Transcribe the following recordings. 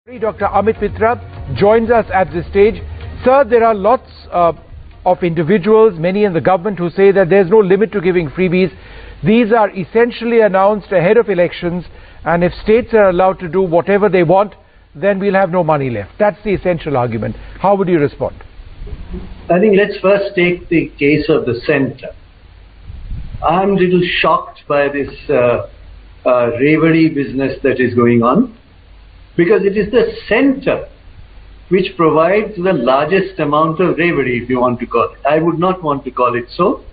Dr. Amit Mitra joins us at this stage. Sir, there are lots of individuals, many in the government, who say that there's no limit to giving freebies. These are essentially announced ahead of elections, and if states are allowed to do whatever they want, then we'll have no money left. That's the essential argument. How would you respond? I think let's first take the case of the centre. I'm a little shocked by this reverie business that is going on, because it is the centre which provides the largest amount of reverie, if you want to call it. I would not want to call it so.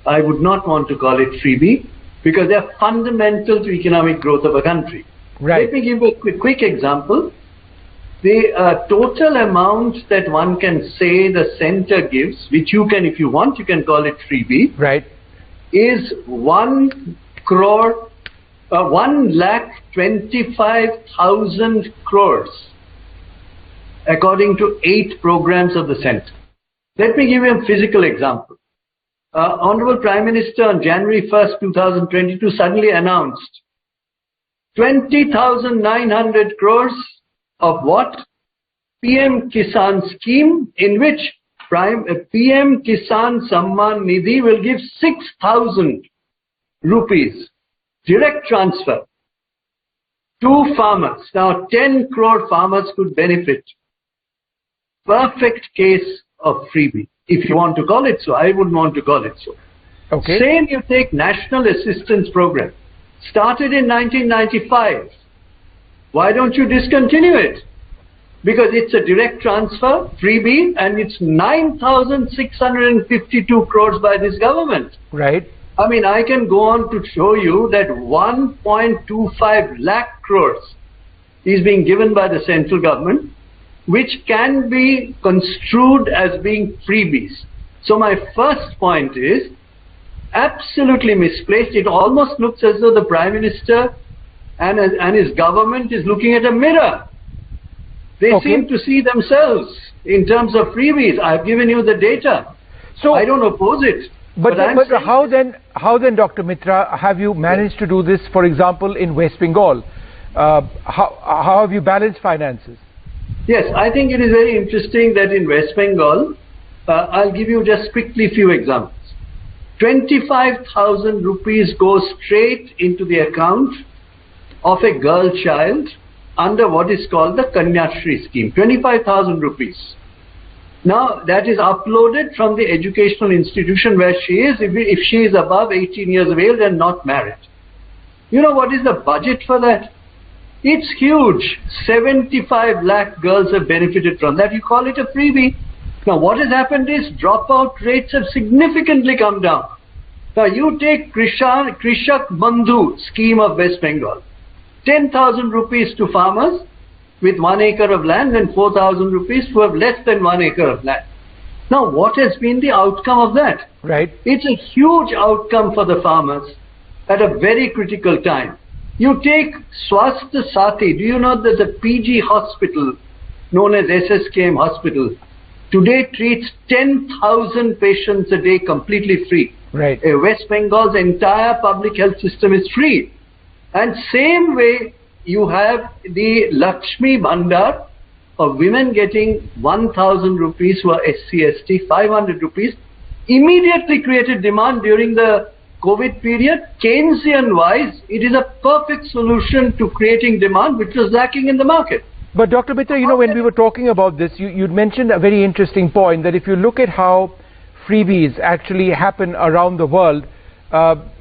I would not want to call it freebie, because they are fundamental to economic growth of a country. Right. Let me give a quick example. The total amount that one can say the centre gives, which you can, if you want, you can call it freebie, right, is 1,25,000 crores, according to 8 programs of the centre. Let me give you a physical example. Honorable Prime Minister on January 1st, 2022 suddenly announced 20,900 crores of what? PM Kisan scheme, in which PM Kisan Samman Nidhi will give 6,000 rupees direct transfer to farmers. Now 10 crore farmers could benefit. Perfect case of freebie, if you want to call it so. I wouldn't want to call it so. Okay. Same, you take National Assistance Program, started in 1995. Why don't you discontinue it? Because it's a direct transfer, freebie, and it's 9,652 crores by this government. Right. I mean, I can go on to show you that 1.25 lakh crores is being given by the central government, which can be construed as being freebies. So my first point is absolutely misplaced. It almost looks as though the Prime Minister and his government is looking at a mirror. They seem to see themselves in terms of freebies. I've given you the data. So I don't oppose it. But how then, Dr. Mitra, have you managed to do this, for example, in West Bengal? How have you balanced finances? Yes, I think it is very interesting that in West Bengal, I'll give you just quickly a few examples. 25,000 rupees goes straight into the account of a girl child under what is called the Kanyashri scheme. 25,000 rupees. Now that is uploaded from the educational institution where she is, if she is above 18 years of age and not married. You know what is the budget for that? It's huge. 75 lakh girls have benefited from that. You call it a freebie. Now what has happened is dropout rates have significantly come down. Now you take Krishak Bandhu scheme of West Bengal. 10,000 rupees to farmers with 1 acre of land and 4,000 rupees who have less than 1 acre of land. Now what has been the outcome of that? Right. It's a huge outcome for the farmers at a very critical time. You take Swasthya Saathi. Do you know that the PG hospital, known as SSKM hospital, today treats 10,000 patients a day completely free. Right. West Bengal's entire public health system is free. And same way, you have the Lakshmi Bhandar of women getting 1,000 rupees who are SC/ST, 500 rupees, immediately created demand during the COVID period. Keynesian-wise, it is a perfect solution to creating demand which was lacking in the market. But Dr. Mitra, you know, when we were talking about this, you'd mentioned a very interesting point, that if you look at how freebies actually happen around the world,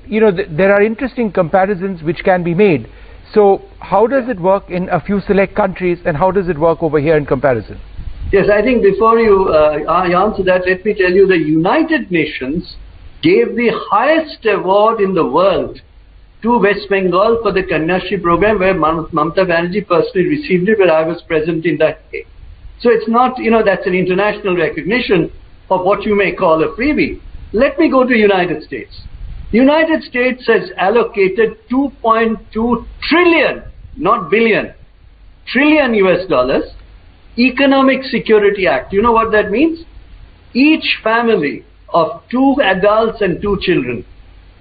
you know, there are interesting comparisons which can be made. So how does it work in a few select countries, and how does it work over here in comparison? Yes, I think before you answer that, let me tell you the United Nations gave the highest award in the world to West Bengal for the Kanyashri program, where Mamata Banerjee personally received it, where I was present in that day. So it's not, you know, that's an international recognition of what you may call a freebie. Let me go to United States. The United States has allocated 2.2 trillion, not billion, trillion US dollars, Economic Security Act. You know what that means? Each family of 2 adults and 2 children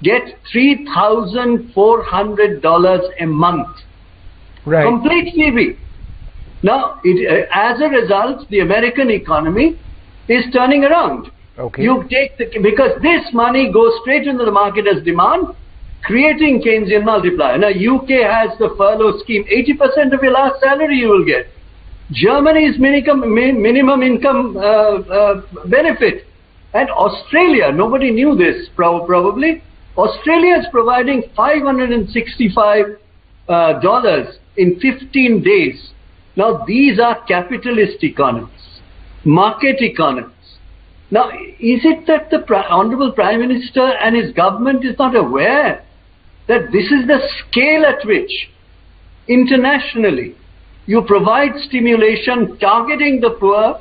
get $3,400 a month. Right. Complete freebie. Now, as a result, the American economy is turning around. Okay. You take because this money goes straight into the market as demand, creating Keynesian multiplier. Now, UK has the furlough scheme. 80% of your last salary you will get. Germany's minimum income benefit. And Australia, nobody knew this probably. Australia is providing $565 in 15 days. Now, these are capitalist economies, market economies. Now, is it that the Honorable Prime Minister and his government is not aware that this is the scale at which, internationally, you provide stimulation targeting the poor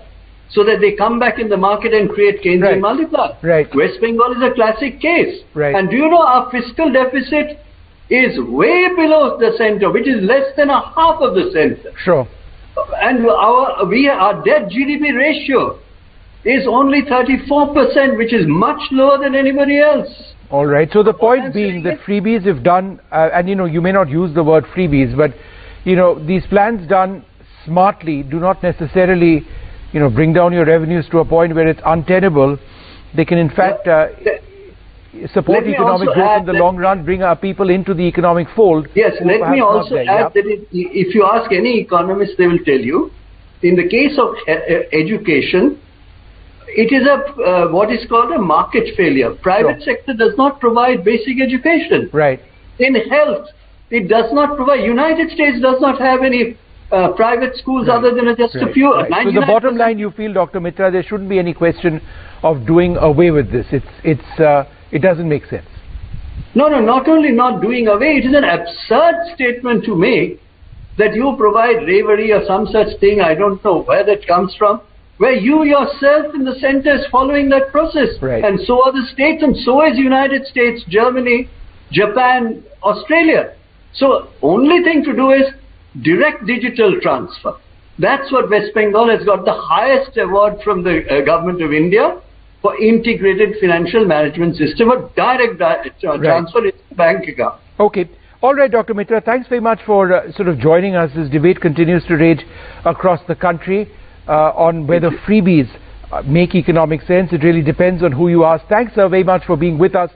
so that they come back in the market and create Keynesian multiplier? Right. West Bengal is a classic case. Right. And do you know our fiscal deficit is way below the center, which is less than a half of the center. Sure. And our debt GDP ratio is only 34%, which is much lower than anybody else. All right. So the point being that freebies, if done, and you may not use the word freebies, but these plans done smartly do not necessarily bring down your revenues to a point where it's untenable. They can in fact support economic growth in the long run, bring our people into the economic fold. Yes, let me also add that if you ask any economist, they will tell you, in the case of education, it is what is called a market failure. Private sector does not provide basic education. Right. In health, it does not provide. United States does not have any private schools other than just a few. So the bottom line, you feel, Dr. Mitra, there shouldn't be any question of doing away with this. It doesn't make sense. No, not only not doing away, it is an absurd statement to make that you provide bravery or some such thing. I don't know where that comes from, where you yourself in the center is following that process. Right. And so are the states, and so is United States, Germany, Japan, Australia. So only thing to do is direct digital transfer. That's what West Bengal has got the highest award from the government of India for integrated financial management system, or direct transfer into the bank account. Okay. All right, Dr. Mitra, thanks very much for sort of joining us. This debate continues to rage across the country on whether freebies make economic sense. It really depends on who you ask. Thanks very much for being with us.